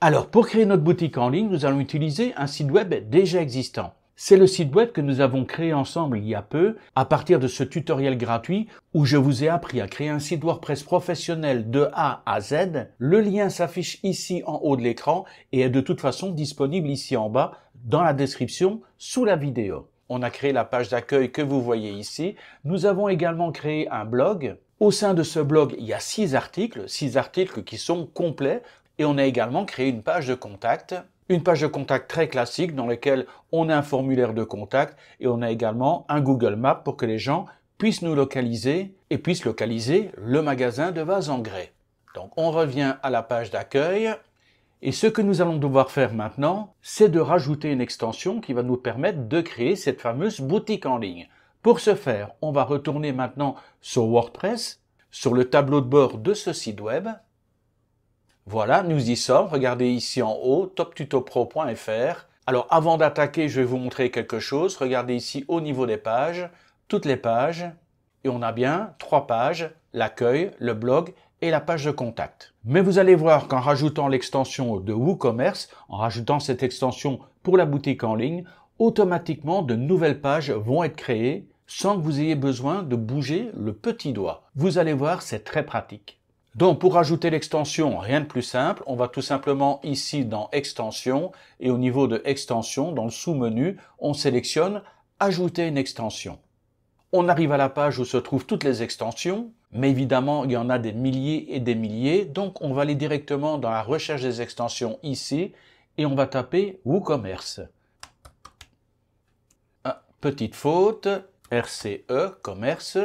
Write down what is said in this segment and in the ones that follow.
Alors, pour créer notre boutique en ligne, nous allons utiliser un site web déjà existant. C'est le site web que nous avons créé ensemble il y a peu, à partir de ce tutoriel gratuit où je vous ai appris à créer un site WordPress professionnel de A à Z. Le lien s'affiche ici en haut de l'écran et est de toute façon disponible ici en bas dans la description sous la vidéo. On a créé la page d'accueil que vous voyez ici. Nous avons également créé un blog. Au sein de ce blog, il y a 6 articles qui sont complets. Et on a également créé une page de contact très classique dans laquelle on a un formulaire de contact et on a également un Google Maps pour que les gens puissent nous localiser et puissent localiser le magasin de vases en grès. Donc on revient à la page d'accueil et ce que nous allons devoir faire maintenant, c'est de rajouter une extension qui va nous permettre de créer cette fameuse boutique en ligne. Pour ce faire, on va retourner maintenant sur WordPress, sur le tableau de bord de ce site web. Voilà, nous y sommes. Regardez ici en haut, toptutopro.fr. Alors, avant d'attaquer, je vais vous montrer quelque chose. Regardez ici au niveau des pages, toutes les pages. Et on a bien 3 pages, l'accueil, le blog et la page de contact. Mais vous allez voir qu'en rajoutant l'extension de WooCommerce, en rajoutant cette extension pour la boutique en ligne, automatiquement de nouvelles pages vont être créées sans que vous ayez besoin de bouger le petit doigt. Vous allez voir, c'est très pratique. Donc pour ajouter l'extension, rien de plus simple, on va tout simplement ici dans extension et au niveau de extension, dans le sous-menu, on sélectionne ajouter une extension. On arrive à la page où se trouvent toutes les extensions, mais évidemment il y en a des milliers et des milliers, donc on va aller directement dans la recherche des extensions ici et on va taper WooCommerce. Petite faute, RCE, commerce.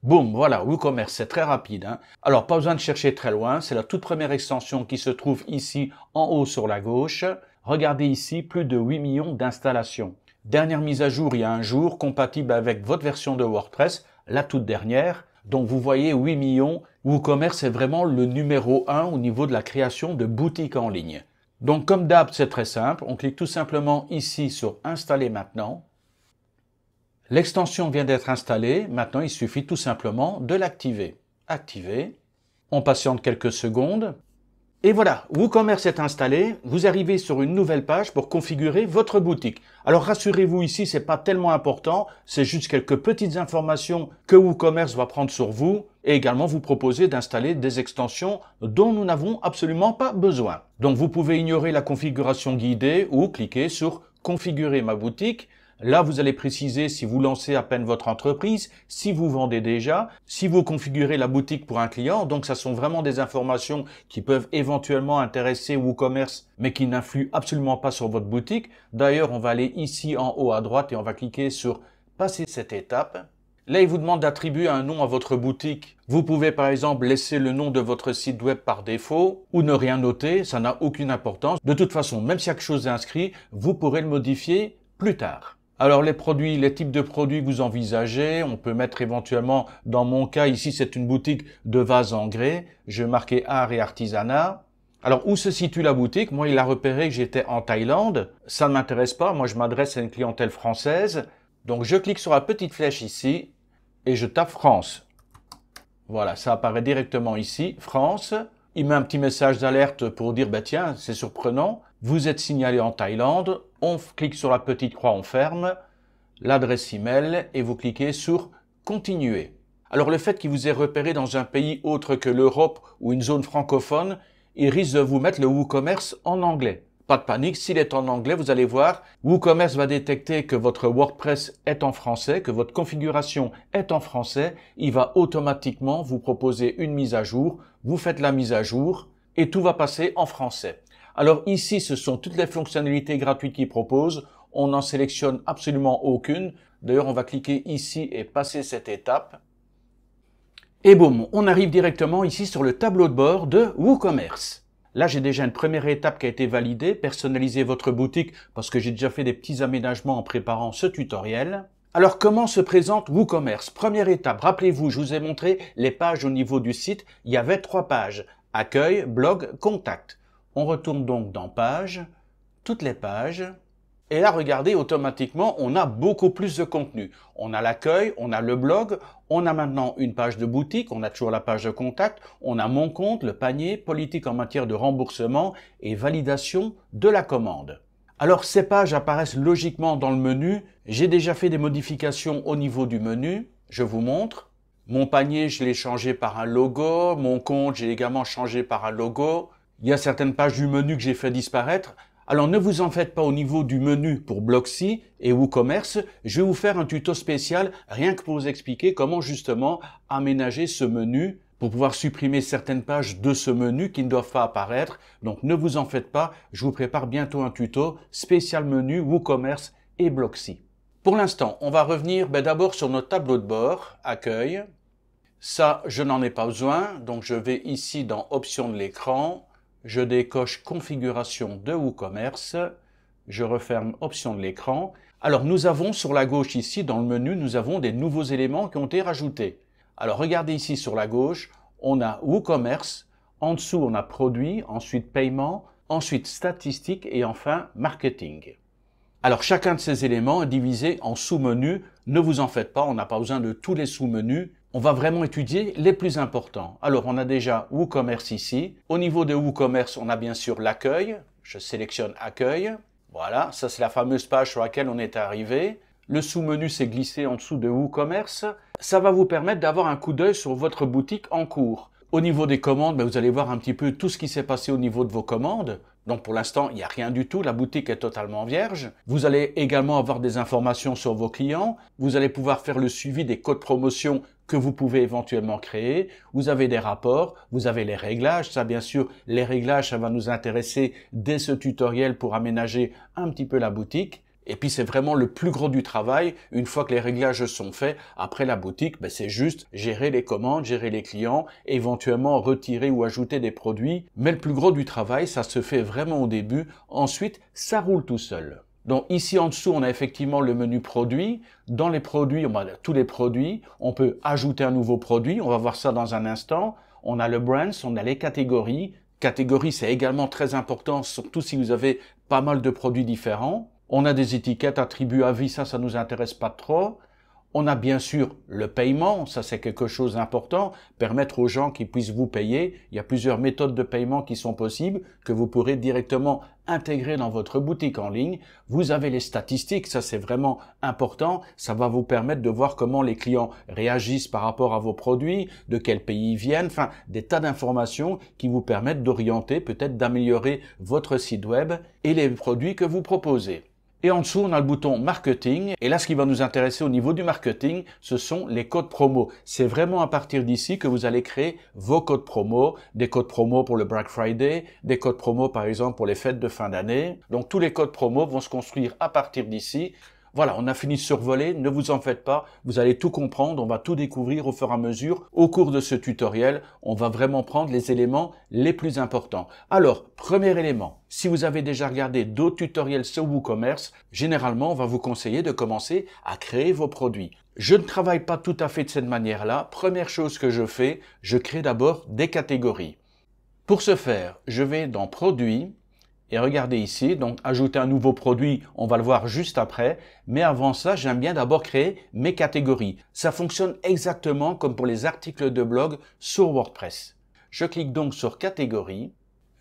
Boum, voilà, WooCommerce, c'est très rapide. Alors, pas besoin de chercher très loin, c'est la toute première extension qui se trouve ici en haut sur la gauche. Regardez ici, plus de 8 millions d'installations. Dernière mise à jour il y a un jour, compatible avec votre version de WordPress, la toute dernière. Donc vous voyez 8 millions, WooCommerce est vraiment le numéro 1 au niveau de la création de boutiques en ligne. Donc comme d'hab, c'est très simple, on clique tout simplement ici sur Installer maintenant. L'extension vient d'être installée, maintenant il suffit tout simplement de l'activer. Activer, on patiente quelques secondes, et voilà, WooCommerce est installé, vous arrivez sur une nouvelle page pour configurer votre boutique. Alors rassurez-vous ici, c'est pas tellement important, c'est juste quelques petites informations que WooCommerce va prendre sur vous, et également vous proposer d'installer des extensions dont nous n'avons absolument pas besoin. Donc vous pouvez ignorer la configuration guidée ou cliquer sur Configurer ma boutique. Là, vous allez préciser si vous lancez à peine votre entreprise, si vous vendez déjà, si vous configurez la boutique pour un client. Donc, ça sont vraiment des informations qui peuvent éventuellement intéresser WooCommerce, mais qui n'influent absolument pas sur votre boutique. D'ailleurs, on va aller ici en haut à droite et on va cliquer sur Passer cette étape. Là, il vous demande d'attribuer un nom à votre boutique. Vous pouvez par exemple laisser le nom de votre site web par défaut ou ne rien noter, ça n'a aucune importance. De toute façon, même si quelque chose est inscrit, vous pourrez le modifier plus tard. Alors les produits, les types de produits que vous envisagez, on peut mettre éventuellement, dans mon cas ici c'est une boutique de vases en grès, je vais marquer art et artisanat. Alors où se situe la boutique? Moi il a repéré que j'étais en Thaïlande, ça ne m'intéresse pas, moi je m'adresse à une clientèle française. Donc je clique sur la petite flèche ici et je tape France. Voilà, ça apparaît directement ici, France. Il met un petit message d'alerte pour dire, tiens, c'est surprenant, vous êtes signalé en Thaïlande, on clique sur la petite croix, on ferme, l'adresse email et vous cliquez sur Continuer. Alors le fait qu'il vous ait repéré dans un pays autre que l'Europe ou une zone francophone, il risque de vous mettre le WooCommerce en anglais. Pas de panique, s'il est en anglais, vous allez voir, WooCommerce va détecter que votre WordPress est en français, que votre configuration est en français, il va automatiquement vous proposer une mise à jour, vous faites la mise à jour et tout va passer en français. Alors ici, ce sont toutes les fonctionnalités gratuites qu'il propose, on n'en sélectionne absolument aucune, d'ailleurs on va cliquer ici et passer cette étape. Et boum, on arrive directement ici sur le tableau de bord de WooCommerce. Là, j'ai déjà une première étape qui a été validée, personnaliser votre boutique parce que j'ai déjà fait des petits aménagements en préparant ce tutoriel. Alors, comment se présente WooCommerce? Première étape, rappelez-vous, je vous ai montré les pages au niveau du site. Il y avait 3 pages, accueil, blog, contact. On retourne donc dans Pages, toutes les pages. Et là, regardez, automatiquement, on a beaucoup plus de contenu. On a l'accueil, on a le blog, on a maintenant une page de boutique, on a toujours la page de contact, on a mon compte, le panier, politique en matière de remboursement et validation de la commande. Alors, ces pages apparaissent logiquement dans le menu. J'ai déjà fait des modifications au niveau du menu. Je vous montre. Mon panier, je l'ai changé par un logo. Mon compte, j'ai également changé par un logo. Il y a certaines pages du menu que j'ai fait disparaître. Alors ne vous en faites pas au niveau du menu pour Blocksy et WooCommerce. Je vais vous faire un tuto spécial rien que pour vous expliquer comment justement aménager ce menu pour pouvoir supprimer certaines pages de ce menu qui ne doivent pas apparaître. Donc ne vous en faites pas, je vous prépare bientôt un tuto spécial menu WooCommerce et Blocksy. Pour l'instant, on va revenir d'abord sur notre tableau de bord, accueil. Ça, je n'en ai pas besoin, donc je vais ici dans Options de l'écran. Je décoche configuration de WooCommerce, je referme option de l'écran. Alors nous avons sur la gauche ici dans le menu, nous avons des nouveaux éléments qui ont été rajoutés. Alors regardez ici sur la gauche, on a WooCommerce, en dessous on a produit, ensuite paiement, ensuite statistiques et enfin marketing. Alors chacun de ces éléments est divisé en sous-menus, ne vous en faites pas, on n'a pas besoin de tous les sous-menus. On va vraiment étudier les plus importants. Alors, on a déjà WooCommerce ici. Au niveau de WooCommerce, on a bien sûr l'accueil. Je sélectionne accueil. Voilà, ça c'est la fameuse page sur laquelle on est arrivé. Le sous-menu s'est glissé en dessous de WooCommerce. Ça va vous permettre d'avoir un coup d'œil sur votre boutique en cours. Au niveau des commandes, vous allez voir un petit peu tout ce qui s'est passé au niveau de vos commandes. Donc pour l'instant, il n'y a rien du tout, la boutique est totalement vierge. Vous allez également avoir des informations sur vos clients. Vous allez pouvoir faire le suivi des codes promotion que vous pouvez éventuellement créer. Vous avez des rapports, vous avez les réglages. Ça, bien sûr, les réglages, ça va nous intéresser dès ce tutoriel pour aménager un petit peu la boutique. Et puis, c'est vraiment le plus gros du travail. Une fois que les réglages sont faits, après la boutique, c'est juste gérer les commandes, gérer les clients, éventuellement retirer ou ajouter des produits. Mais le plus gros du travail, ça se fait vraiment au début. Ensuite, ça roule tout seul. Donc ici en dessous, on a effectivement le menu produits. Dans les produits, on a tous les produits. On peut ajouter un nouveau produit. On va voir ça dans un instant. On a le brands, on a les catégories. Catégories, c'est également très important, surtout si vous avez pas mal de produits différents. On a des étiquettes, attributs à vie, ça nous intéresse pas trop. On a bien sûr le paiement, ça c'est quelque chose d'important, permettre aux gens qui puissent vous payer. Il y a plusieurs méthodes de paiement qui sont possibles, que vous pourrez directement intégrer dans votre boutique en ligne. Vous avez les statistiques, ça c'est vraiment important, ça va vous permettre de voir comment les clients réagissent par rapport à vos produits, de quel pays ils viennent, enfin des tas d'informations qui vous permettent d'orienter, peut-être d'améliorer votre site web et les produits que vous proposez. Et en dessous, on a le bouton marketing. Et là, ce qui va nous intéresser au niveau du marketing, ce sont les codes promo. C'est vraiment à partir d'ici que vous allez créer vos codes promo, des codes promo pour le Black Friday, des codes promo par exemple pour les fêtes de fin d'année. Donc tous les codes promo vont se construire à partir d'ici. Voilà, on a fini de survoler, ne vous en faites pas, vous allez tout comprendre, on va tout découvrir au fur et à mesure. Au cours de ce tutoriel, on va vraiment prendre les éléments les plus importants. Alors, premier élément, si vous avez déjà regardé d'autres tutoriels sur WooCommerce, généralement, on va vous conseiller de commencer à créer vos produits. Je ne travaille pas tout à fait de cette manière-là. Première chose que je fais, je crée d'abord des catégories. Pour ce faire, je vais dans Produits. Et regardez ici, donc ajouter un nouveau produit, on va le voir juste après. Mais avant ça, j'aime bien d'abord créer mes catégories. Ça fonctionne exactement comme pour les articles de blog sur WordPress. Je clique donc sur catégories.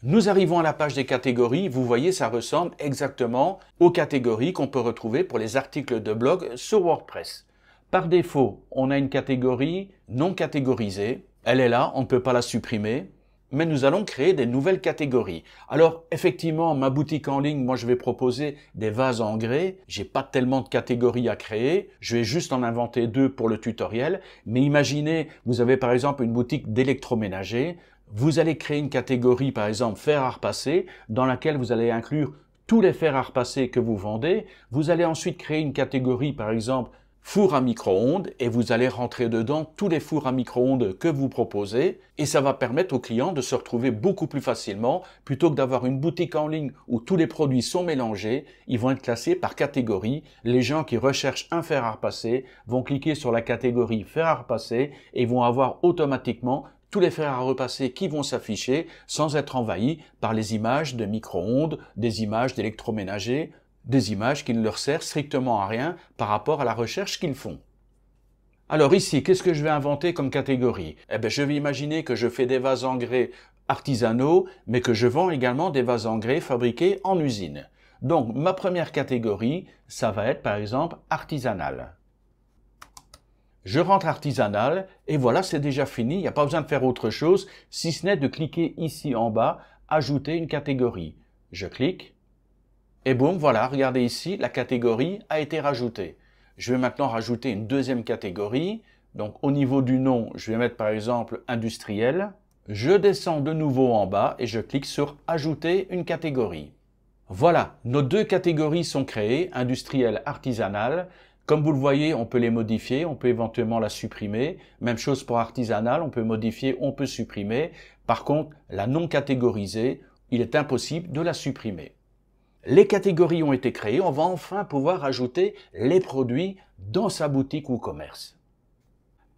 Nous arrivons à la page des catégories. Vous voyez, ça ressemble exactement aux catégories qu'on peut retrouver pour les articles de blog sur WordPress. Par défaut, on a une catégorie non catégorisée. Elle est là, on ne peut pas la supprimer. Mais nous allons créer des nouvelles catégories. Alors, effectivement, ma boutique en ligne, moi, je vais proposer des vases en grès. J'ai pas tellement de catégories à créer. Je vais juste en inventer 2 pour le tutoriel. Mais imaginez, vous avez par exemple une boutique d'électroménager. Vous allez créer une catégorie, par exemple, fer à repasser, dans laquelle vous allez inclure tous les fers à repasser que vous vendez. Vous allez ensuite créer une catégorie, par exemple, four à micro-ondes, et vous allez rentrer dedans tous les fours à micro-ondes que vous proposez, et ça va permettre aux clients de se retrouver beaucoup plus facilement. Plutôt que d'avoir une boutique en ligne où tous les produits sont mélangés, ils vont être classés par catégorie. Les gens qui recherchent un fer à repasser vont cliquer sur la catégorie fer à repasser et vont avoir automatiquement tous les fers à repasser qui vont s'afficher sans être envahis par les images de micro-ondes, des images d'électroménager, des images qui ne leur servent strictement à rien par rapport à la recherche qu'ils font. Alors ici, qu'est-ce que je vais inventer comme catégorie? Eh bien, je vais imaginer que je fais des vases en grès artisanaux, mais que je vends également des vases en grès fabriqués en usine. Donc, ma première catégorie, ça va être par exemple artisanal. Je rentre artisanal et voilà, c'est déjà fini. Il n'y a pas besoin de faire autre chose, si ce n'est de cliquer ici en bas, ajouter une catégorie. Je clique et boum, voilà, regardez ici, la catégorie a été rajoutée. Je vais maintenant rajouter une deuxième catégorie. Donc, au niveau du nom, je vais mettre par exemple industriel. Je descends de nouveau en bas et je clique sur ajouter une catégorie. Voilà, nos deux catégories sont créées, industriel, artisanal. Comme vous le voyez, on peut les modifier, on peut éventuellement la supprimer. Même chose pour artisanal, on peut modifier, on peut supprimer. Par contre, la non catégorisée, il est impossible de la supprimer. Les catégories ont été créées, on va enfin pouvoir ajouter les produits dans sa boutique ou commerce.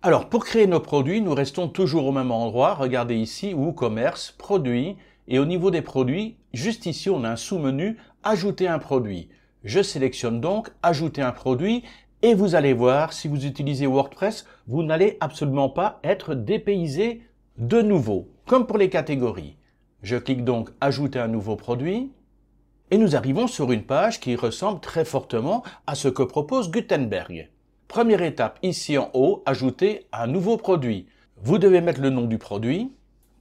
Alors, pour créer nos produits, nous restons toujours au même endroit. Regardez ici, WooCommerce, produits. Et au niveau des produits, juste ici, on a un sous-menu « Ajouter un produit ». Je sélectionne donc « Ajouter un produit » et vous allez voir, si vous utilisez WordPress, vous n'allez absolument pas être dépaysé de nouveau, comme pour les catégories. Je clique donc « Ajouter un nouveau produit » et nous arrivons sur une page qui ressemble très fortement à ce que propose Gutenberg. Première étape, ici en haut, ajouter un nouveau produit. Vous devez mettre le nom du produit.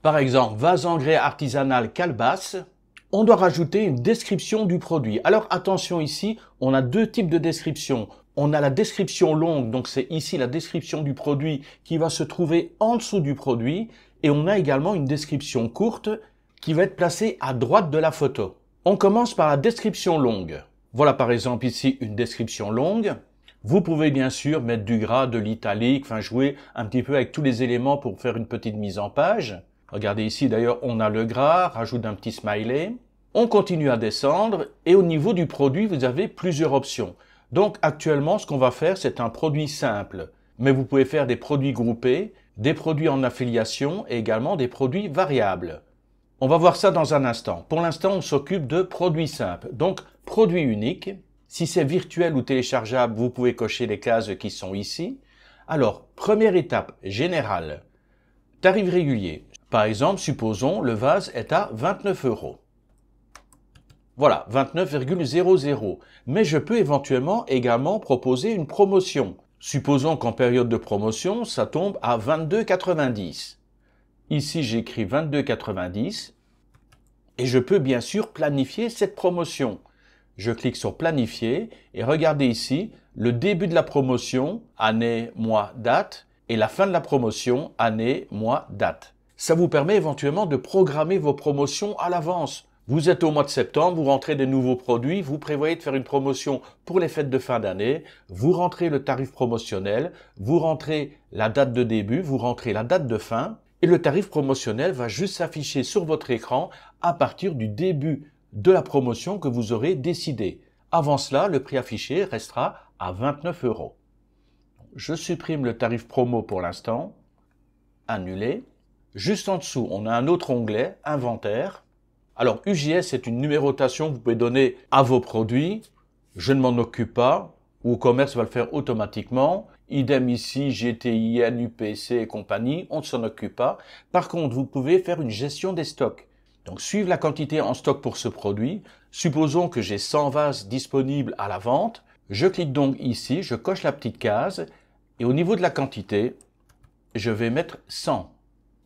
Par exemple, vase en grès artisanal calebasse. On doit rajouter une description du produit. Alors attention ici, on a deux types de description. On a la description longue, donc c'est ici la description du produit qui va se trouver en dessous du produit. Et on a également une description courte qui va être placée à droite de la photo. On commence par la description longue. Voilà par exemple ici une description longue. Vous pouvez bien sûr mettre du gras, de l'italique, enfin jouer un petit peu avec tous les éléments pour faire une petite mise en page. Regardez ici d'ailleurs, on a le gras, rajoute un petit smiley. On continue à descendre et au niveau du produit, vous avez plusieurs options. Donc actuellement, ce qu'on va faire, c'est un produit simple. Mais vous pouvez faire des produits groupés, des produits en affiliation et également des produits variables. On va voir ça dans un instant. Pour l'instant, on s'occupe de produits simples. Donc, produit unique. Si c'est virtuel ou téléchargeable, vous pouvez cocher les cases qui sont ici. Alors, première étape, générale. Tarif régulier. Par exemple, supposons le vase est à 29 €. Voilà, 29,00. Mais je peux éventuellement également proposer une promotion. Supposons qu'en période de promotion, ça tombe à 22,90 €. Ici, j'écris 22,90 € et je peux bien sûr planifier cette promotion. Je clique sur planifier et regardez ici le début de la promotion, année, mois, date et la fin de la promotion, année, mois, date. Ça vous permet éventuellement de programmer vos promotions à l'avance. Vous êtes au mois de septembre, vous rentrez des nouveaux produits, vous prévoyez de faire une promotion pour les fêtes de fin d'année, vous rentrez le tarif promotionnel, vous rentrez la date de début, vous rentrez la date de fin et le tarif promotionnel va juste s'afficher sur votre écran à partir du début de la promotion que vous aurez décidé. Avant cela, le prix affiché restera à 29 €. Je supprime le tarif promo pour l'instant. Annuler. Juste en dessous, on a un autre onglet, Inventaire. Alors, UJS est une numérotation que vous pouvez donner à vos produits. Je ne m'en occupe pas. WooCommerce va le faire automatiquement. Idem ici, GTIN, UPC et compagnie, on ne s'en occupe pas. Par contre, vous pouvez faire une gestion des stocks. Donc, suivre la quantité en stock pour ce produit. Supposons que j'ai 100 vases disponibles à la vente. Je clique donc ici, je coche la petite case et au niveau de la quantité, je vais mettre 100.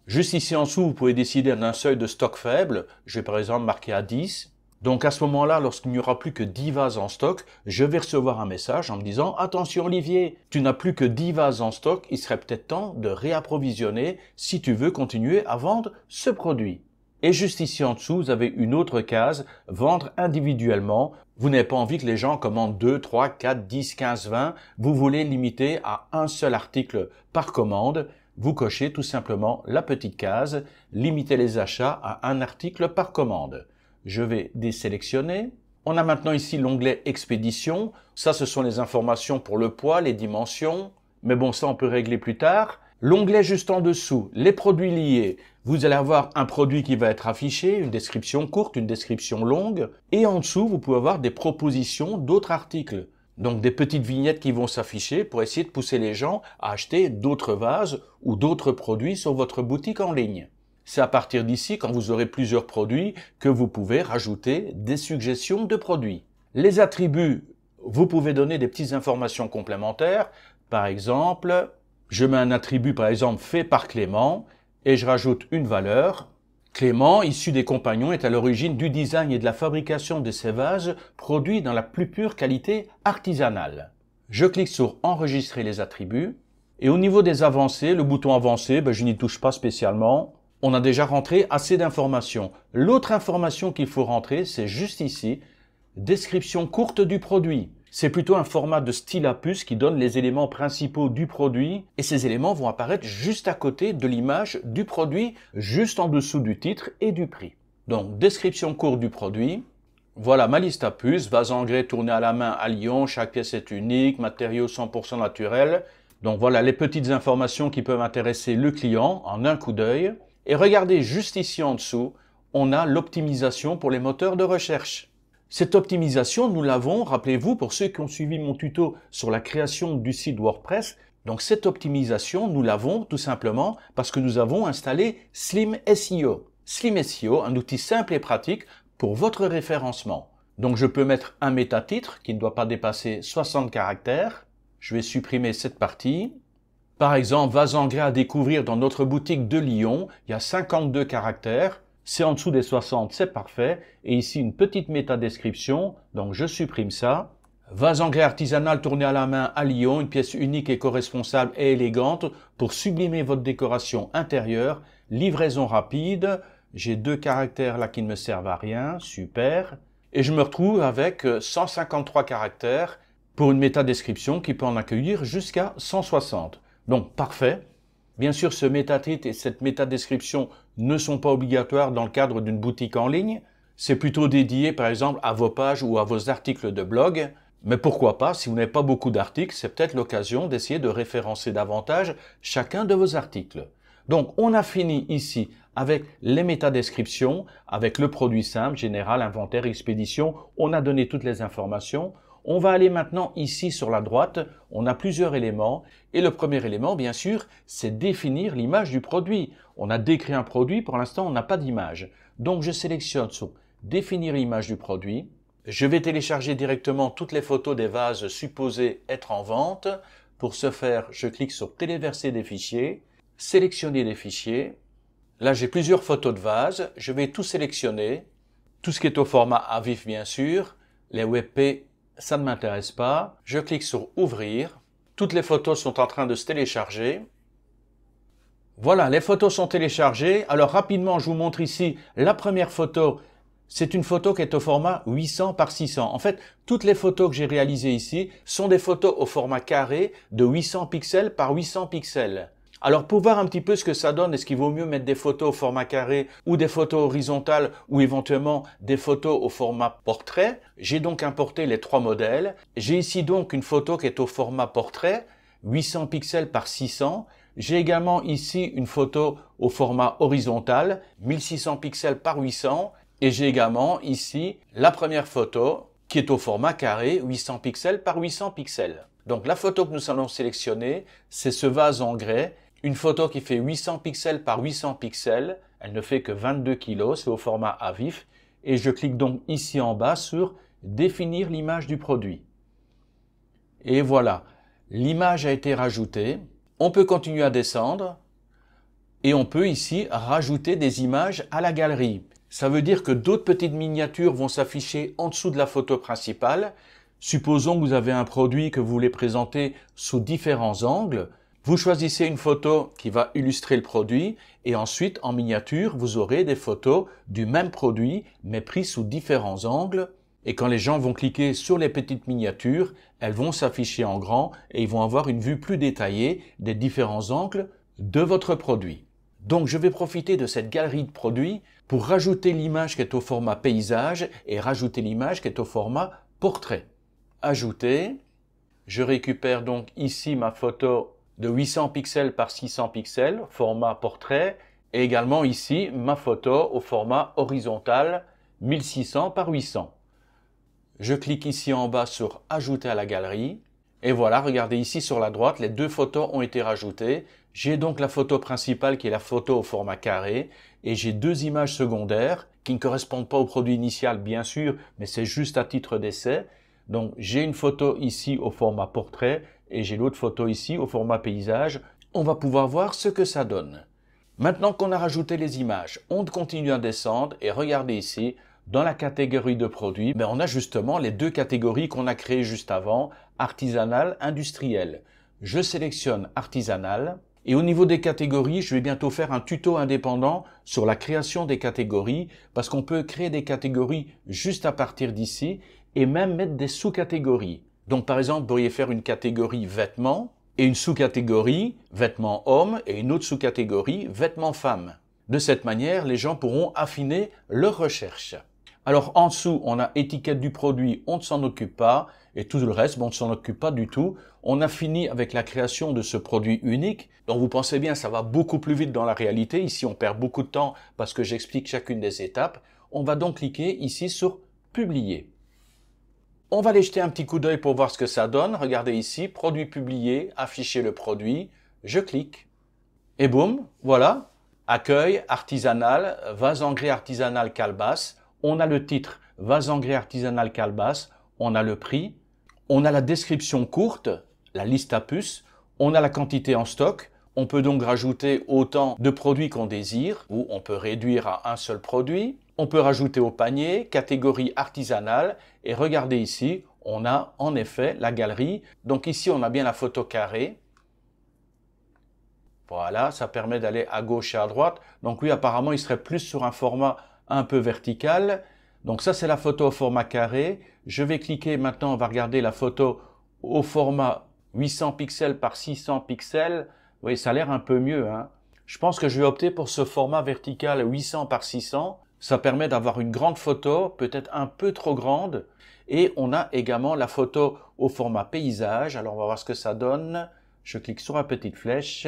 Juste ici en dessous, vous pouvez décider d'un seuil de stock faible. Je vais par exemple marquer à 10. Donc à ce moment-là, lorsqu'il n'y aura plus que 10 vases en stock, je vais recevoir un message en me disant « Attention Olivier, tu n'as plus que 10 vases en stock, il serait peut-être temps de réapprovisionner si tu veux continuer à vendre ce produit. » Et juste ici en dessous, vous avez une autre case, vendre individuellement. Vous n'avez pas envie que les gens commandent 2, 3, 4, 10, 15, 20. Vous voulez limiter à un seul article par commande. Vous cochez tout simplement la petite case, limiter les achats à un article par commande. Je vais désélectionner. On a maintenant ici l'onglet Expédition. Ça, ce sont les informations pour le poids, les dimensions. Mais bon, ça, on peut régler plus tard. L'onglet juste en dessous, les produits liés. Vous allez avoir un produit qui va être affiché, une description courte, une description longue. Et en dessous, vous pouvez avoir des propositions d'autres articles. Donc des petites vignettes qui vont s'afficher pour essayer de pousser les gens à acheter d'autres vases ou d'autres produits sur votre boutique en ligne. C'est à partir d'ici, quand vous aurez plusieurs produits, que vous pouvez rajouter des suggestions de produits. Les attributs, vous pouvez donner des petites informations complémentaires. Par exemple, je mets un attribut, par exemple, fait par Clément, et je rajoute une valeur. Clément, issu des Compagnons, est à l'origine du design et de la fabrication de ces vases produits dans la plus pure qualité artisanale. Je clique sur Enregistrer les attributs. Et au niveau des avancées, le bouton Avancer, je n'y touche pas spécialement. On a déjà rentré assez d'informations. L'autre information qu'il faut rentrer, c'est juste ici, description courte du produit. C'est plutôt un format de style à puce qui donne les éléments principaux du produit et ces éléments vont apparaître juste à côté de l'image du produit, juste en dessous du titre et du prix. Donc, description courte du produit. Voilà ma liste à puces, vase en grès tourné à la main à Lyon, chaque pièce est unique, matériaux 100% naturels. Donc voilà les petites informations qui peuvent intéresser le client en un coup d'œil. Et regardez juste ici en dessous, on a l'optimisation pour les moteurs de recherche. Cette optimisation, nous l'avons, rappelez-vous, pour ceux qui ont suivi mon tuto sur la création du site WordPress, donc cette optimisation, nous l'avons tout simplement parce que nous avons installé Slim SEO. Slim SEO, un outil simple et pratique pour votre référencement. Donc je peux mettre un métatitre qui ne doit pas dépasser 60 caractères. Je vais supprimer cette partie. Par exemple, vase en grès à découvrir dans notre boutique de Lyon, il y a 52 caractères. C'est en dessous des 60, c'est parfait. Et ici, une petite métadescription. Donc, je supprime ça. Vase en grès artisanal tourné à la main à Lyon, une pièce unique, éco-responsable et élégante pour sublimer votre décoration intérieure. Livraison rapide. J'ai 2 caractères là qui ne me servent à rien. Super. Et je me retrouve avec 153 caractères pour une métadescription qui peut en accueillir jusqu'à 160. Donc, parfait. Bien sûr, ce métatitre et cette métadescription ne sont pas obligatoires dans le cadre d'une boutique en ligne. C'est plutôt dédié, par exemple, à vos pages ou à vos articles de blog. Mais pourquoi pas, si vous n'avez pas beaucoup d'articles, c'est peut-être l'occasion d'essayer de référencer davantage chacun de vos articles. Donc, on a fini ici avec les métadescriptions, avec le produit simple, général, inventaire, expédition. On a donné toutes les informations. On va aller maintenant ici sur la droite, on a plusieurs éléments et le premier élément bien sûr c'est définir l'image du produit. On a décrit un produit, pour l'instant on n'a pas d'image. Donc je sélectionne sur définir l'image du produit. Je vais télécharger directement toutes les photos des vases supposés être en vente. Pour ce faire, je clique sur téléverser des fichiers, sélectionner des fichiers. Là j'ai plusieurs photos de vases, je vais tout sélectionner. Tout ce qui est au format à vif bien sûr, les WebP ça ne m'intéresse pas. Je clique sur Ouvrir. Toutes les photos sont en train de se télécharger. Voilà, les photos sont téléchargées. Alors rapidement, je vous montre ici la première photo. C'est une photo qui est au format 800 par 600. En fait, toutes les photos que j'ai réalisées ici sont des photos au format carré de 800 pixels par 800 pixels. Alors pour voir un petit peu ce que ça donne, est-ce qu'il vaut mieux mettre des photos au format carré ou des photos horizontales ou éventuellement des photos au format portrait? J'ai donc importé les 3 modèles. J'ai ici donc une photo qui est au format portrait, 800 pixels par 600. J'ai également ici une photo au format horizontal, 1600 pixels par 800. Et j'ai également ici la première photo qui est au format carré, 800 pixels par 800 pixels. Donc la photo que nous allons sélectionner, c'est ce vase en grès. Une photo qui fait 800 pixels par 800 pixels, elle ne fait que 22 kg, c'est au format à vif. Et je clique donc ici en bas sur définir l'image du produit. Et voilà, l'image a été rajoutée. On peut continuer à descendre et on peut ici rajouter des images à la galerie. Ça veut dire que d'autres petites miniatures vont s'afficher en dessous de la photo principale. Supposons que vous avez un produit que vous voulez présenter sous différents angles. Vous choisissez une photo qui va illustrer le produit et ensuite, en miniature, vous aurez des photos du même produit, mais prises sous différents angles. Et quand les gens vont cliquer sur les petites miniatures, elles vont s'afficher en grand et ils vont avoir une vue plus détaillée des différents angles de votre produit. Donc, je vais profiter de cette galerie de produits pour rajouter l'image qui est au format paysage et rajouter l'image qui est au format portrait. Ajouter. Je récupère donc ici ma photo de 800 pixels par 600 pixels, format portrait, et également ici ma photo au format horizontal 1600 par 800. Je clique ici en bas sur Ajouter à la galerie. Et voilà, regardez ici sur la droite, les deux photos ont été rajoutées. J'ai donc la photo principale qui est la photo au format carré. Et j'ai deux images secondaires qui ne correspondent pas au produit initial, bien sûr, mais c'est juste à titre d'essai. Donc j'ai une photo ici au format portrait et j'ai l'autre photo ici au format paysage. On va pouvoir voir ce que ça donne. Maintenant qu'on a rajouté les images, on continue à descendre et regardez ici, dans la catégorie de produits, on a justement les deux catégories qu'on a créées juste avant, artisanal, industriel. Je sélectionne artisanal et au niveau des catégories, je vais bientôt faire un tuto indépendant sur la création des catégories parce qu'on peut créer des catégories juste à partir d'ici et même mettre des sous-catégories. Donc par exemple, vous pourriez faire une catégorie vêtements et une sous-catégorie vêtements hommes et une autre sous-catégorie vêtements femmes. De cette manière, les gens pourront affiner leur recherche. Alors en dessous, on a étiquette du produit, on ne s'en occupe pas, et tout le reste, on ne s'en occupe pas du tout. On a fini avec la création de ce produit unique. Donc vous pensez bien, ça va beaucoup plus vite dans la réalité. Ici, on perd beaucoup de temps parce que j'explique chacune des étapes. On va donc cliquer ici sur Publier. On va aller jeter un petit coup d'œil pour voir ce que ça donne. Regardez ici, produit publié, afficher le produit. Je clique. Et boum, voilà. Accueil artisanal, vase en grès artisanal calebasse. On a le titre vase en grès artisanal calebasse. On a le prix. On a la description courte, la liste à puces. On a la quantité en stock. On peut donc rajouter autant de produits qu'on désire ou on peut réduire à un seul produit. On peut rajouter au panier, catégorie artisanale et regardez ici, on a en effet la galerie. Donc ici, on a bien la photo carrée. Voilà, ça permet d'aller à gauche et à droite. Donc oui, apparemment, il serait plus sur un format un peu vertical. Donc ça, c'est la photo au format carré. Je vais cliquer maintenant, on va regarder la photo au format 800 pixels par 600 pixels. Oui, ça a l'air un peu mieux, hein. Je pense que je vais opter pour ce format vertical 800 par 600. Ça permet d'avoir une grande photo, peut-être un peu trop grande. Et on a également la photo au format paysage. Alors, on va voir ce que ça donne. Je clique sur la petite flèche.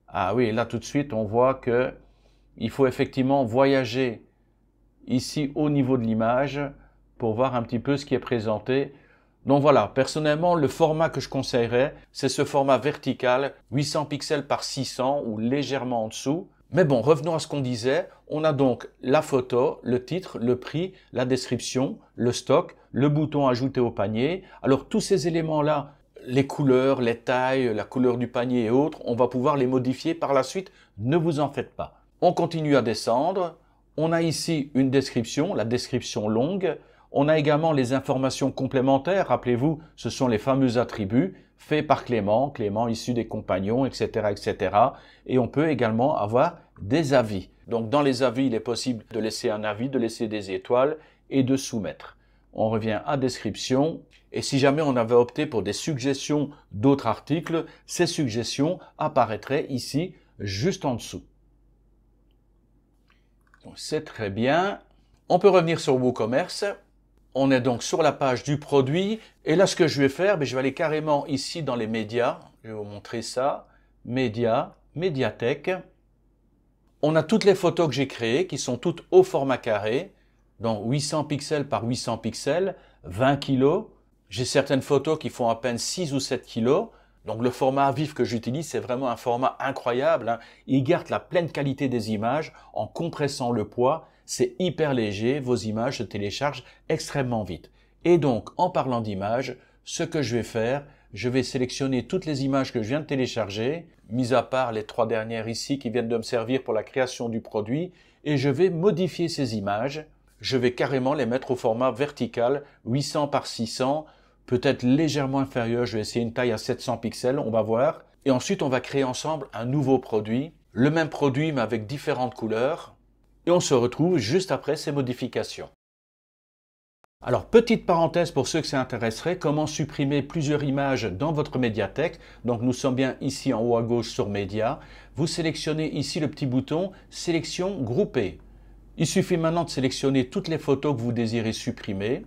Ah oui, là tout de suite, on voit que il faut effectivement voyager ici au niveau de l'image pour voir un petit peu ce qui est présenté. Donc voilà, personnellement, le format que je conseillerais, c'est ce format vertical, 800 pixels par 600 ou légèrement en dessous. Mais bon, revenons à ce qu'on disait. On a donc la photo, le titre, le prix, la description, le stock, le bouton ajouter au panier. Alors tous ces éléments-là, les couleurs, les tailles, la couleur du panier et autres, on va pouvoir les modifier par la suite. Ne vous en faites pas. On continue à descendre. On a ici une description, la description longue. On a également les informations complémentaires. Rappelez-vous, ce sont les fameux attributs faits par Clément, Clément issu des compagnons, etc., etc. Et on peut également avoir des avis. Donc dans les avis, il est possible de laisser un avis, de laisser des étoiles et de soumettre. On revient à description. Et si jamais on avait opté pour des suggestions d'autres articles, ces suggestions apparaîtraient ici, juste en dessous. Donc c'est très bien. On peut revenir sur WooCommerce. On est donc sur la page du produit. Et là, ce que je vais faire, je vais aller carrément ici dans les médias. Je vais vous montrer ça. Médias, médiathèque. On a toutes les photos que j'ai créées qui sont toutes au format carré. Donc 800 pixels par 800 pixels, 20 kg. J'ai certaines photos qui font à peine 6 ou 7 kg. Donc le format à vif que j'utilise, c'est vraiment un format incroyable, hein. Il garde la pleine qualité des images en compressant le poids. C'est hyper léger, vos images se téléchargent extrêmement vite. Et donc, en parlant d'images, ce que je vais faire, je vais sélectionner toutes les images que je viens de télécharger, mis à part les 3 dernières ici qui viennent de me servir pour la création du produit, et je vais modifier ces images. Je vais carrément les mettre au format vertical, 800 par 600, peut-être légèrement inférieur, je vais essayer une taille à 700 pixels, on va voir. Et ensuite, on va créer ensemble un nouveau produit, le même produit mais avec différentes couleurs. Et on se retrouve juste après ces modifications. Alors, petite parenthèse pour ceux que ça intéresserait, comment supprimer plusieurs images dans votre médiathèque. Donc, nous sommes bien ici en haut à gauche sur Média. Vous sélectionnez ici le petit bouton Sélection groupée. Il suffit maintenant de sélectionner toutes les photos que vous désirez supprimer.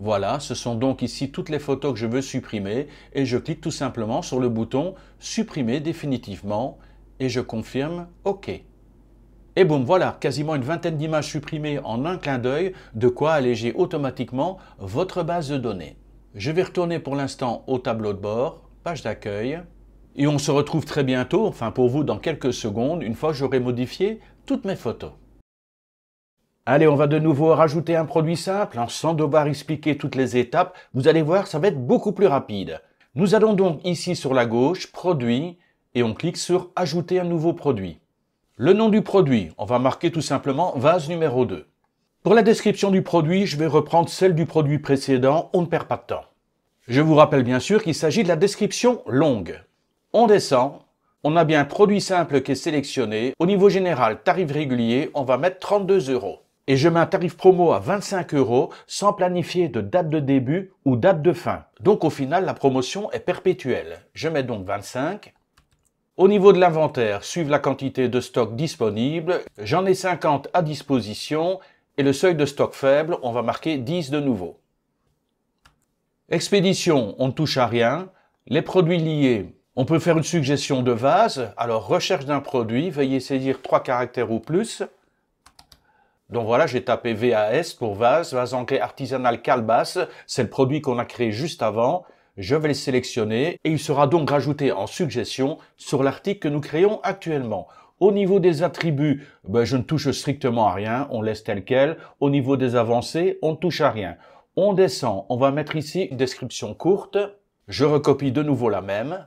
Voilà, ce sont donc ici toutes les photos que je veux supprimer et je clique tout simplement sur le bouton supprimer définitivement et je confirme OK. Et boum, voilà, quasiment une vingtaine d'images supprimées en un clin d'œil, de quoi alléger automatiquement votre base de données. Je vais retourner pour l'instant au tableau de bord, page d'accueil, et on se retrouve très bientôt, enfin pour vous dans quelques secondes, une fois que j'aurai modifié toutes mes photos. Allez, on va de nouveau rajouter un produit simple, sans devoir expliquer toutes les étapes. Vous allez voir, ça va être beaucoup plus rapide. Nous allons donc ici sur la gauche, produit, et on clique sur ajouter un nouveau produit. Le nom du produit, on va marquer tout simplement vase numéro 2. Pour la description du produit, je vais reprendre celle du produit précédent, on ne perd pas de temps. Je vous rappelle bien sûr qu'il s'agit de la description longue. On descend, on a bien produit simple qui est sélectionné. Au niveau général, tarif régulier, on va mettre 32 €. Et je mets un tarif promo à 25 € sans planifier de date de début ou date de fin. Donc au final, la promotion est perpétuelle. Je mets donc 25. Au niveau de l'inventaire, suivre la quantité de stock disponible. J'en ai 50 à disposition. Et le seuil de stock faible, on va marquer 10 de nouveau. Expédition, on ne touche à rien. Les produits liés, on peut faire une suggestion de vase. Alors recherche d'un produit, veuillez saisir 3 caractères ou plus. Donc voilà, j'ai tapé VAS pour vase engrais artisanal calebasse. C'est le produit qu'on a créé juste avant. Je vais le sélectionner et il sera donc rajouté en suggestion sur l'article que nous créons actuellement. Au niveau des attributs, je ne touche strictement à rien, on laisse tel quel. Au niveau des avancées, on ne touche à rien. On descend, on va mettre ici une description courte. Je recopie de nouveau la même.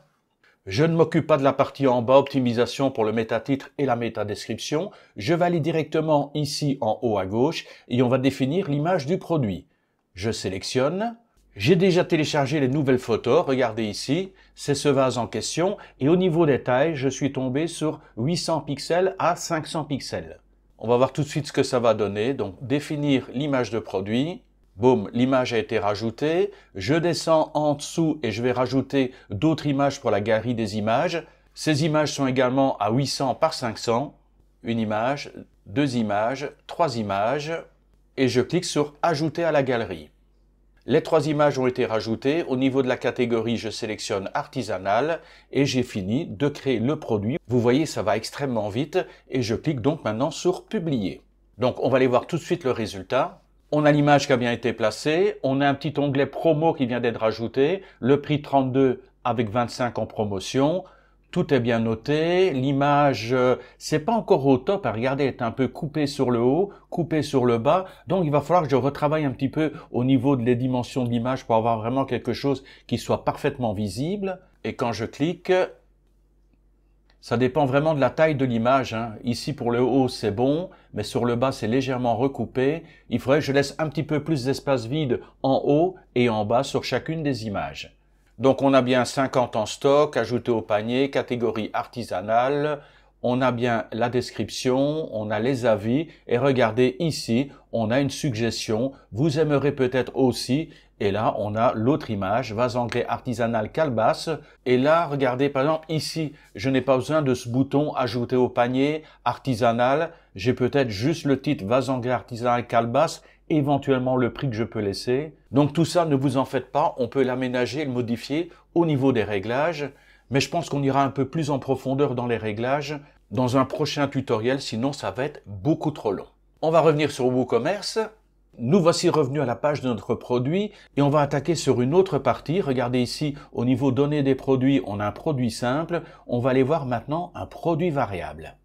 Je ne m'occupe pas de la partie en bas, optimisation pour le métatitre et la métadescription. Je vais aller directement ici en haut à gauche et on va définir l'image du produit. Je sélectionne. J'ai déjà téléchargé les nouvelles photos, regardez ici, c'est ce vase en question. Et au niveau des tailles, je suis tombé sur 800 pixels à 500 pixels. On va voir tout de suite ce que ça va donner. Donc définir l'image de produit. Boum, l'image a été rajoutée. Je descends en dessous et je vais rajouter d'autres images pour la galerie des images. Ces images sont également à 800 par 500. Une image, 2 images, 3 images. Et je clique sur ajouter à la galerie. Les 3 images ont été rajoutées. Au niveau de la catégorie, je sélectionne artisanal et j'ai fini de créer le produit. Vous voyez, ça va extrêmement vite et je clique donc maintenant sur publier. Donc, on va aller voir tout de suite le résultat. On a l'image qui a bien été placée, on a un petit onglet promo qui vient d'être rajouté, le prix 32 avec 25 en promotion, tout est bien noté, l'image c'est pas encore au top, regardez, elle est un peu coupée sur le haut, coupée sur le bas, donc il va falloir que je retravaille un petit peu au niveau des dimensions de l'image pour avoir vraiment quelque chose qui soit parfaitement visible, et quand je clique, ça dépend vraiment de la taille de l'image. Ici, pour le haut, c'est bon, mais sur le bas, c'est légèrement recoupé. Il faudrait que je laisse un petit peu plus d'espace vide en haut et en bas sur chacune des images. Donc, on a bien 50 en stock, ajouté au panier, catégorie artisanale. On a bien la description, on a les avis. Et regardez ici, on a une suggestion. Vous aimerez peut-être aussi. Et là, on a l'autre image, vase engrais artisanal calebasse. Et là, regardez, par exemple, ici, je n'ai pas besoin de ce bouton ajouter au panier, artisanal. J'ai peut-être juste le titre vase engrais artisanal calebasse, éventuellement le prix que je peux laisser. Donc tout ça, ne vous en faites pas, on peut l'aménager, le modifier au niveau des réglages. Mais je pense qu'on ira un peu plus en profondeur dans les réglages dans un prochain tutoriel, sinon ça va être beaucoup trop long. On va revenir sur WooCommerce. Nous voici revenus à la page de notre produit et on va attaquer sur une autre partie. Regardez ici, au niveau données des produits, on a un produit simple. On va aller voir maintenant un produit variable.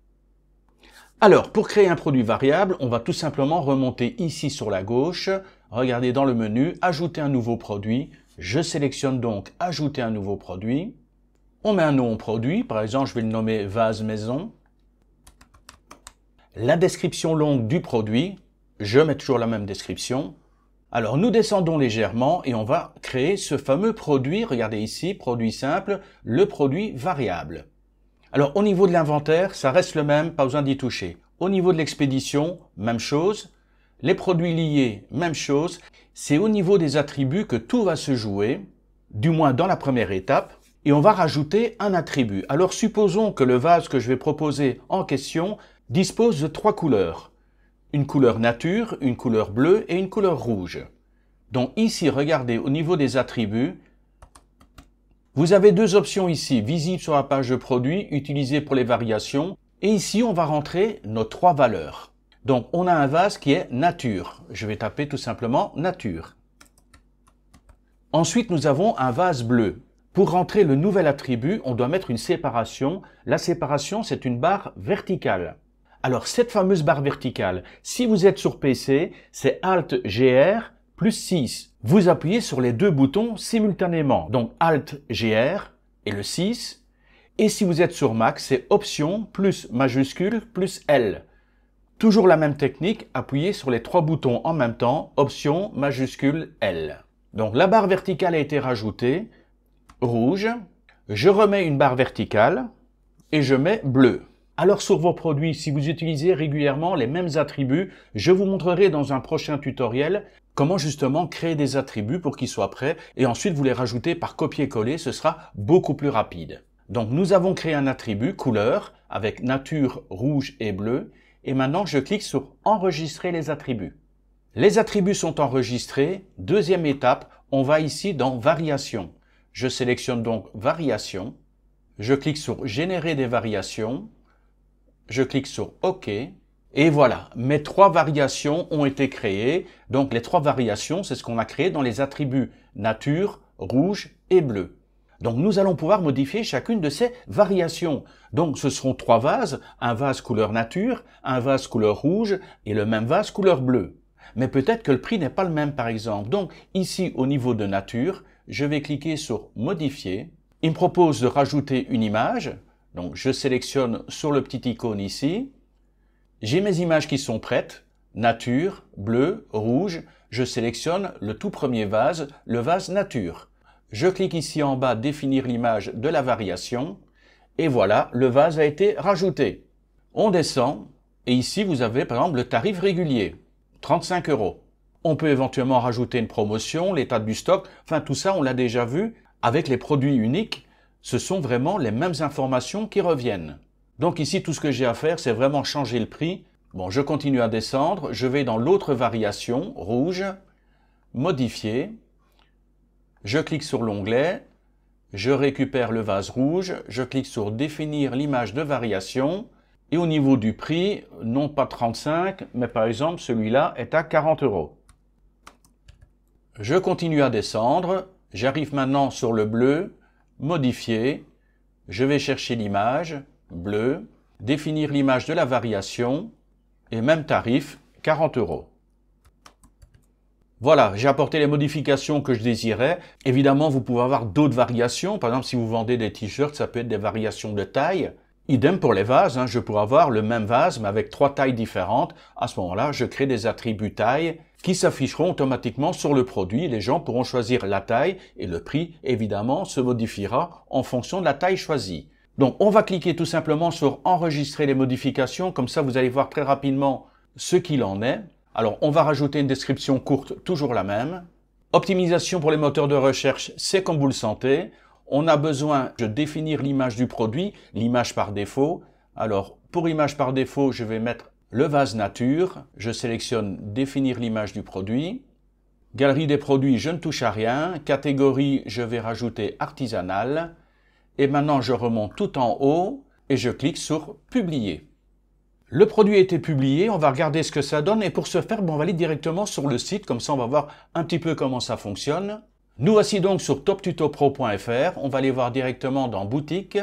Alors, pour créer un produit variable, on va tout simplement remonter ici sur la gauche. Regardez dans le menu, ajouter un nouveau produit. Je sélectionne donc ajouter un nouveau produit. On met un nom au produit. Par exemple, je vais le nommer vase maison. La description longue du produit. Je mets toujours la même description. Alors, nous descendons légèrement et on va créer ce fameux produit. Regardez ici, produit simple, le produit variable. Alors, au niveau de l'inventaire, ça reste le même, pas besoin d'y toucher. Au niveau de l'expédition, même chose. Les produits liés, même chose. C'est au niveau des attributs que tout va se jouer, du moins dans la première étape. Et on va rajouter un attribut. Alors, supposons que le vase que je vais proposer en question dispose de 3 couleurs. Une couleur nature, une couleur bleue et une couleur rouge. Donc ici, regardez, au niveau des attributs, vous avez deux options ici, visibles sur la page de produit, utilisées pour les variations. Et ici, on va rentrer nos trois valeurs. Donc, on a un vase qui est nature. Je vais taper tout simplement nature. Ensuite, nous avons un vase bleu. Pour rentrer le nouvel attribut, on doit mettre une séparation. La séparation, c'est une barre verticale. Alors, cette fameuse barre verticale, si vous êtes sur PC, c'est Alt-GR plus 6. Vous appuyez sur les deux boutons simultanément. Donc, Alt-GR et le 6. Et si vous êtes sur Mac, c'est Option plus majuscule plus L. Toujours la même technique, appuyez sur les trois boutons en même temps, Option majuscule L. Donc la barre verticale a été rajoutée, rouge, je remets une barre verticale et je mets bleu. Alors sur vos produits, si vous utilisez régulièrement les mêmes attributs, je vous montrerai dans un prochain tutoriel comment justement créer des attributs pour qu'ils soient prêts et ensuite vous les rajoutez par copier-coller, ce sera beaucoup plus rapide. Donc nous avons créé un attribut couleur avec nature rouge et bleu et maintenant je clique sur enregistrer les attributs. Les attributs sont enregistrés. Deuxième étape, on va ici dans variations. Je sélectionne donc variations. Je clique sur générer des variations. Je clique sur OK. Et voilà, mes trois variations ont été créées. Donc les trois variations, c'est ce qu'on a créé dans les attributs nature, rouge et bleu. Donc nous allons pouvoir modifier chacune de ces variations. Donc ce seront trois vases, un vase couleur nature, un vase couleur rouge et le même vase couleur bleue. Mais peut-être que le prix n'est pas le même par exemple. Donc ici au niveau de nature, je vais cliquer sur modifier. Il me propose de rajouter une image. Donc je sélectionne sur le petit icône ici. J'ai mes images qui sont prêtes. Nature, bleu, rouge. Je sélectionne le tout premier vase, le vase nature. Je clique ici en bas définir l'image de la variation. Et voilà, le vase a été rajouté. On descend. Et ici vous avez par exemple le tarif régulier. 35 €. On peut éventuellement rajouter une promotion, l'état du stock, enfin tout ça on l'a déjà vu. Avec les produits uniques, ce sont vraiment les mêmes informations qui reviennent. Donc ici tout ce que j'ai à faire c'est vraiment changer le prix. Bon, je continue à descendre, je vais dans l'autre variation, rouge, modifier. Je clique sur l'onglet, je récupère le vase rouge, je clique sur définir l'image de variation. Et au niveau du prix, non pas 35, mais par exemple, celui-là est à 40 €. Je continue à descendre. J'arrive maintenant sur le bleu, modifier. Je vais chercher l'image, bleu, définir l'image de la variation et même tarif, 40 €. Voilà, j'ai apporté les modifications que je désirais. Évidemment, vous pouvez avoir d'autres variations. Par exemple, si vous vendez des t-shirts, ça peut être des variations de taille. Idem pour les vases, je pourrais avoir le même vase mais avec trois tailles différentes. À ce moment-là, je crée des attributs taille qui s'afficheront automatiquement sur le produit. Les gens pourront choisir la taille et le prix, évidemment, se modifiera en fonction de la taille choisie. Donc, on va cliquer tout simplement sur enregistrer les modifications. Comme ça, vous allez voir très rapidement ce qu'il en est. Alors, on va rajouter une description courte, toujours la même. Optimisation pour les moteurs de recherche, c'est comme vous le sentez. On a besoin de définir l'image du produit, l'image par défaut. Alors, pour image par défaut, je vais mettre le vase nature. Je sélectionne définir l'image du produit. Galerie des produits, je ne touche à rien. Catégorie, je vais rajouter artisanal. Et maintenant, je remonte tout en haut et je clique sur publier. Le produit a été publié, on va regarder ce que ça donne. Et pour ce faire, on va aller directement sur le site. Comme ça, on va voir un petit peu comment ça fonctionne. Nous voici donc sur toptutopro.fr, on va aller voir directement dans boutique.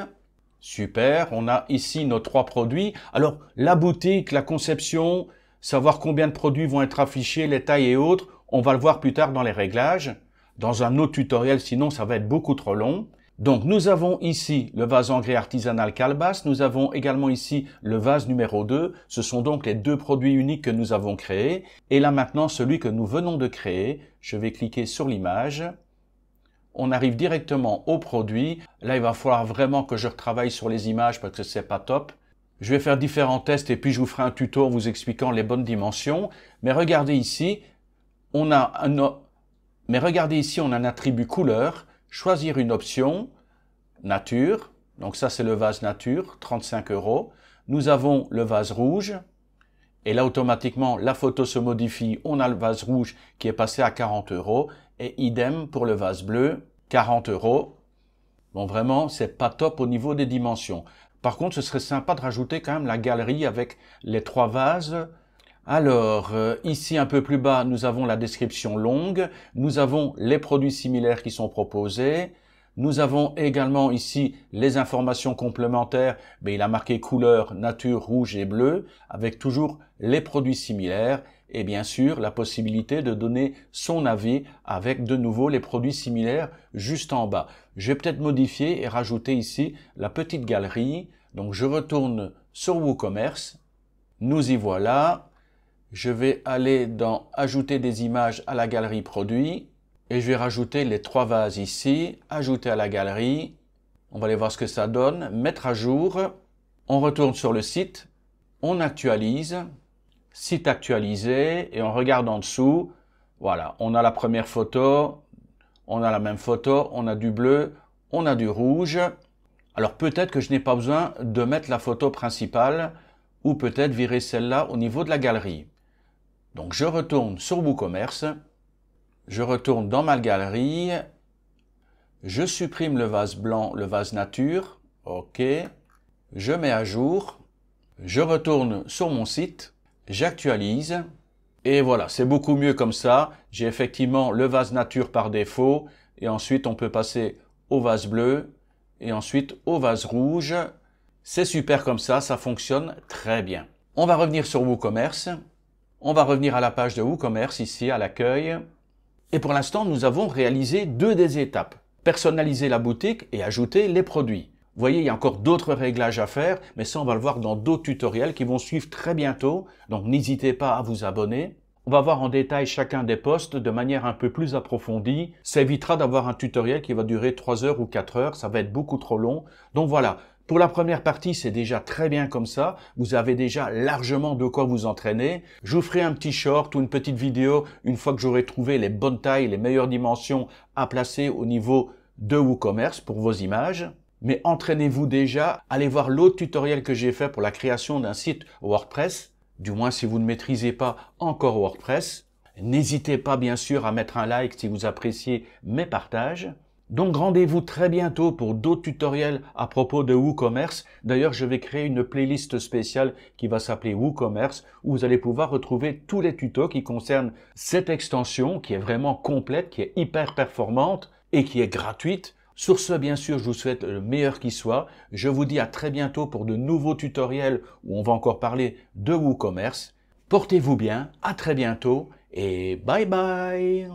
Super, on a ici nos trois produits. Alors la boutique, la conception, savoir combien de produits vont être affichés, les tailles et autres, on va le voir plus tard dans les réglages, dans un autre tutoriel, sinon ça va être beaucoup trop long. Donc nous avons ici le vase en grès artisanal calebasse, nous avons également ici le vase numéro 2, ce sont donc les deux produits uniques que nous avons créés. Et là maintenant celui que nous venons de créer, je vais cliquer sur l'image. On arrive directement au produit. Là, il va falloir vraiment que je retravaille sur les images parce que c'est pas top. Je vais faire différents tests et puis je vous ferai un tuto en vous expliquant les bonnes dimensions. Mais regardez ici, on a un attribut couleur. Choisir une option, nature. Donc ça, c'est le vase nature, 35 €. Nous avons le vase rouge. Et là, automatiquement, la photo se modifie. On a le vase rouge qui est passé à 40 € et idem pour le vase bleu, 40 €. Bon, vraiment, c'est pas top au niveau des dimensions. Par contre, ce serait sympa de rajouter quand même la galerie avec les 3 vases. Alors, ici un peu plus bas, nous avons la description longue. Nous avons les produits similaires qui sont proposés. Nous avons également ici les informations complémentaires. Mais il a marqué couleur, nature, rouge et bleu, avec toujours les produits similaires. Et bien sûr, la possibilité de donner son avis avec de nouveau les produits similaires juste en bas. Je vais peut-être modifier et rajouter ici la petite galerie. Donc, je retourne sur WooCommerce. Nous y voilà. Je vais aller dans « Ajouter des images à la galerie produits » et je vais rajouter les 3 vases ici, « Ajouter à la galerie ». On va aller voir ce que ça donne, « Mettre à jour ». On retourne sur le site, on actualise, site actualisé et on regarde en dessous. Voilà, on a la première photo, on a la même photo, on a du bleu, on a du rouge. Alors peut-être que je n'ai pas besoin de mettre la photo principale ou peut-être virer celle-là au niveau de la galerie. Donc je retourne sur WooCommerce, je retourne dans ma galerie, je supprime le vase blanc, le vase nature, ok, je mets à jour, je retourne sur mon site, j'actualise, et voilà, c'est beaucoup mieux comme ça. J'ai effectivement le vase nature par défaut, et ensuite on peut passer au vase bleu, et ensuite au vase rouge. C'est super comme ça fonctionne très bien. On va revenir sur WooCommerce. On va revenir à la page de WooCommerce, ici, à l'accueil. Et pour l'instant, nous avons réalisé 2 des étapes. Personnaliser la boutique et ajouter les produits. Vous voyez, il y a encore d'autres réglages à faire, mais ça, on va le voir dans d'autres tutoriels qui vont suivre très bientôt. Donc, n'hésitez pas à vous abonner. On va voir en détail chacun des postes de manière un peu plus approfondie. Ça évitera d'avoir un tutoriel qui va durer 3 heures ou 4 heures. Ça va être beaucoup trop long. Donc voilà. Pour la première partie, c'est déjà très bien comme ça. Vous avez déjà largement de quoi vous entraîner. Je vous ferai un petit short ou une petite vidéo une fois que j'aurai trouvé les bonnes tailles, les meilleures dimensions à placer au niveau de WooCommerce pour vos images. Mais entraînez-vous déjà. Allez voir l'autre tutoriel que j'ai fait pour la création d'un site WordPress. Du moins si vous ne maîtrisez pas encore WordPress. N'hésitez pas bien sûr à mettre un like si vous appréciez mes partages. Donc rendez-vous très bientôt pour d'autres tutoriels à propos de WooCommerce. D'ailleurs, je vais créer une playlist spéciale qui va s'appeler WooCommerce où vous allez pouvoir retrouver tous les tutos qui concernent cette extension qui est vraiment complète, qui est hyper performante et qui est gratuite. Sur ce, bien sûr, je vous souhaite le meilleur qui soit. Je vous dis à très bientôt pour de nouveaux tutoriels où on va encore parler de WooCommerce. Portez-vous bien, à très bientôt et bye bye!